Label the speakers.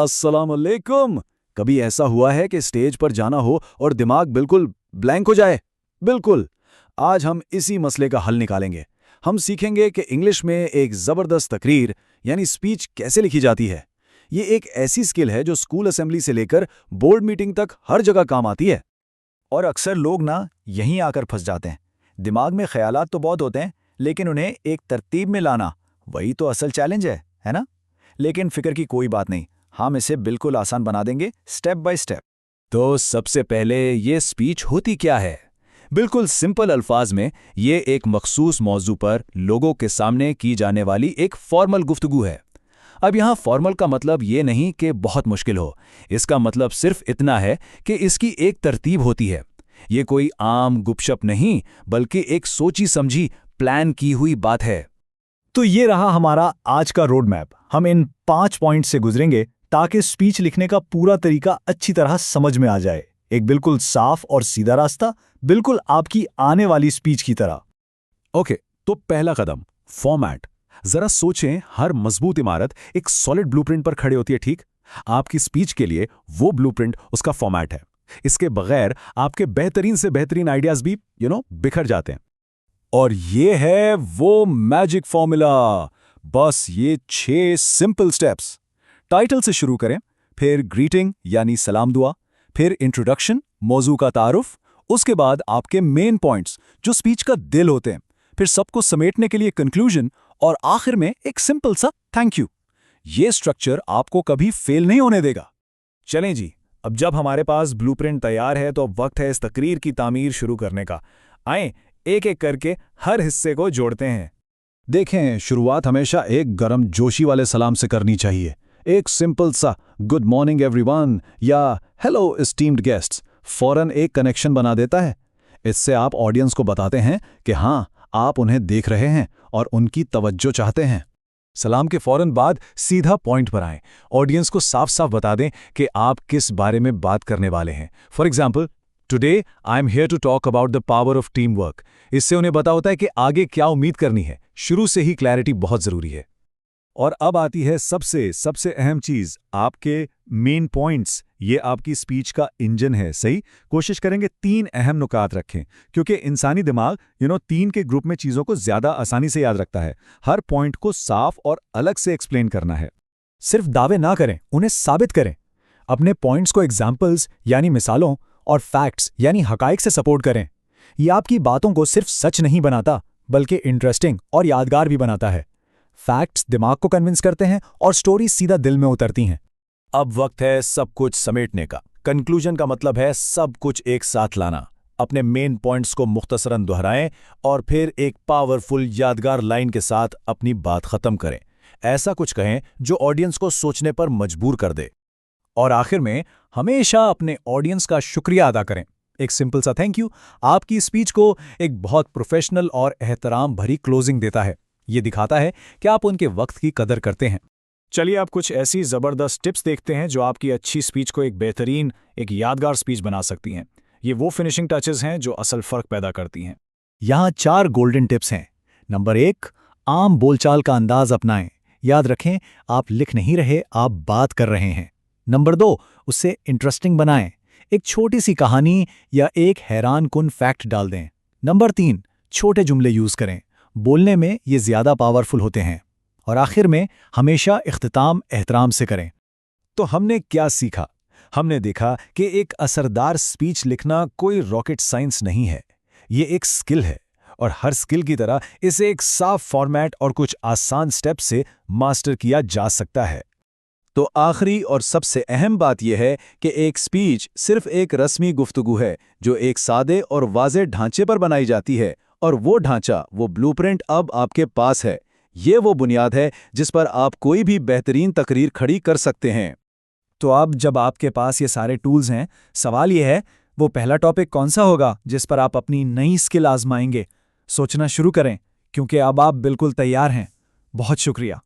Speaker 1: अस्सलाम वालेकुम। कभी ऐसा हुआ है कि स्टेज पर जाना हो और दिमाग बिल्कुल ब्लैंक हो जाए? बिल्कुल। आज हम इसी मसले का हल निकालेंगे। हम सीखेंगे कि इंग्लिश में एक ज़बरदस्त तकरीर यानी स्पीच कैसे लिखी जाती है। ये एक ऐसी स्किल है जो स्कूल असेंबली से लेकर बोर्ड मीटिंग तक हर जगह काम आती है।
Speaker 2: और अक्सर लोग ना यहीं आकर फंस जाते हैं। दिमाग में ख्यालात तो बहुत होते हैं, लेकिन उन्हें एक तरतीब में लाना वही तो असल चैलेंज है ना? लेकिन फिक्र की कोई बात नहीं, हम इसे बिल्कुल आसान बना देंगे, स्टेप बाय स्टेप।
Speaker 1: तो सबसे पहले ये स्पीच होती क्या है? बिल्कुल सिंपल अल्फाज में ये एक मखसूस मौजू पर लोगों के सामने की जाने वाली एक फॉर्मल गुफ्तगू है। अब यहाँ फॉर्मल का मतलब ये नहीं कि बहुत मुश्किल हो। इसका मतलब सिर्फ इतना है कि इसकी एक तरतीब होती है। ये कोई आम गुपशप नहीं, बल्कि एक सोची समझी प्लान की हुई बात है।
Speaker 2: तो ये रहा हमारा आज का रोड मैप। हम इन 5 पॉइंट से गुजरेंगे ताकि स्पीच लिखने का पूरा तरीका अच्छी तरह समझ में आ जाए। एक बिल्कुल साफ और सीधा रास्ता, बिल्कुल आपकी आने वाली स्पीच की तरह।
Speaker 1: ओके, तो पहला कदम फॉर्मेट। जरा सोचें, हर मजबूत इमारत एक सॉलिड ब्लूप्रिंट पर खड़ी होती है, ठीक? आपकी स्पीच के लिए वो ब्लूप्रिंट उसका फॉर्मेट है। इसके बगैर आपके बेहतरीन से बेहतरीन आइडियाज भी बिखर जाते हैं। और ये है वो मैजिक फॉर्मूला। बस ये 6 सिंपल स्टेप्स। टाइटल से शुरू करें, फिर ग्रीटिंग यानी सलाम दुआ, फिर इंट्रोडक्शन, मौजू का तारुफ, उसके बाद आपके मेन पॉइंट्स जो स्पीच का दिल होते हैं, फिर सबको समेटने के लिए कंक्लूजन, और आखिर में एक सिंपल सा थैंक यू। ये स्ट्रक्चर आपको कभी फेल नहीं होने देगा।
Speaker 2: चलें जी, अब जब हमारे पास ब्लूप्रिंट तैयार है तो अब वक्त है इस तकरीर की तामीर शुरू करने का। आएं, एक एक करके हर हिस्से को जोड़ते हैं।
Speaker 1: देखें, शुरुआत हमेशा एक गरम जोशी वाले सलाम से करनी चाहिए। एक सिंपल सा गुड मॉर्निंग एवरीवन या हेलो एस्टीम्ड गेस्ट्स फौरन एक कनेक्शन बना देता है। इससे आप ऑडियंस को बताते हैं कि हाँ, आप उन्हें देख रहे हैं और उनकी तवज्जो चाहते हैं। सलाम के फौरन बाद सीधा पॉइंट पर आएं। ऑडियंस को साफ साफ बता दें कि आप किस बारे में बात करने वाले हैं। For example, today I am here to talk about the power of team work. इससे उन्हें पता होता है कि आगे क्या उम्मीद करनी है। शुरू से ही क्लैरिटी बहुत जरूरी है।
Speaker 2: और अब आती है सबसे अहम चीज, आपके मेन पॉइंट्स। ये आपकी स्पीच का इंजन है, सही? कोशिश करेंगे 3 अहम नुकात रखें, क्योंकि इंसानी दिमाग 3 के ग्रुप में चीजों को ज्यादा आसानी से याद रखता है। हर पॉइंट को साफ और अलग से एक्सप्लेन करना है। सिर्फ दावे ना करें, उन्हें साबित करें। अपने पॉइंट्स को एग्जाम्पल्स यानी मिसालों और फैक्ट्स यानी हकाइक से सपोर्ट करें। ये आपकी बातों को सिर्फ सच नहीं बनाता, बल्कि इंटरेस्टिंग और यादगार भी बनाता है। फैक्ट्स दिमाग को कन्विंस करते हैं और स्टोरी सीधा दिल में उतरती हैं।
Speaker 1: अब वक्त है सब कुछ समेटने का। कंक्लूजन का मतलब है सब कुछ एक साथ लाना। अपने मेन पॉइंट्स को मुख्तसरन दोहराएं और फिर एक पावरफुल यादगार लाइन के साथ अपनी बात खत्म करें। ऐसा कुछ कहें जो ऑडियंस को सोचने पर मजबूर कर दे।
Speaker 2: और आखिर में हमेशा अपने ऑडियंस का शुक्रिया अदा करें। एक सिंपल सा थैंक यू आपकी स्पीच को एक बहुत प्रोफेशनल और एहतराम भरी क्लोजिंग देता है। ये दिखाता है कि आप उनके वक्त की कदर करते हैं। चलिए आप कुछ ऐसी ज़बरदस्त टिप्स देखते हैं जो आपकी अच्छी स्पीच को एक बेहतरीन, एक यादगार स्पीच बना सकती हैं। ये वो फिनिशिंग टचेस हैं जो असल फ़र्क पैदा करती हैं। यहाँ 4 गोल्डन टिप्स हैं। नंबर 1, आम बोलचाल का अंदाज अपनाएं। याद रखें, आप लिख नहीं रहे, आप बात कर रहे हैं। नंबर 2, उसे इंटरेस्टिंग बनाएं। एक छोटी सी कहानी या एक हैरान कुन फैक्ट डाल दें। नंबर 3, छोटे जुमले यूज़ करें। बोलने में ये ज़्यादा पावरफुल होते हैं। और आखिर में हमेशा इख्तिताम एहतराम से करें। तो हमने क्या सीखा? हमने देखा कि एक असरदार स्पीच लिखना कोई रॉकेट साइंस नहीं है। ये एक स्किल है, और हर स्किल की तरह इसे एक साफ फॉर्मेट और कुछ आसान स्टेप से मास्टर किया जा सकता है।
Speaker 1: तो आखिरी और सबसे अहम बात यह है कि एक स्पीच सिर्फ एक रस्मी गुफ्तगू है जो एक सादे और वाज़ेह ढांचे पर बनाई जाती है, और वो ढांचा, वो ब्लूप्रिंट अब आपके पास है। ये वो बुनियाद है जिस पर आप कोई भी बेहतरीन तकरीर खड़ी कर सकते हैं।
Speaker 2: तो अब जब आपके पास ये सारे टूल्स हैं, सवाल ये है, वो पहला टॉपिक कौन सा होगा जिस पर आप अपनी नई स्किल आजमाएंगे? सोचना शुरू करें, क्योंकि अब आप बिल्कुल तैयार हैं। बहुत शुक्रिया।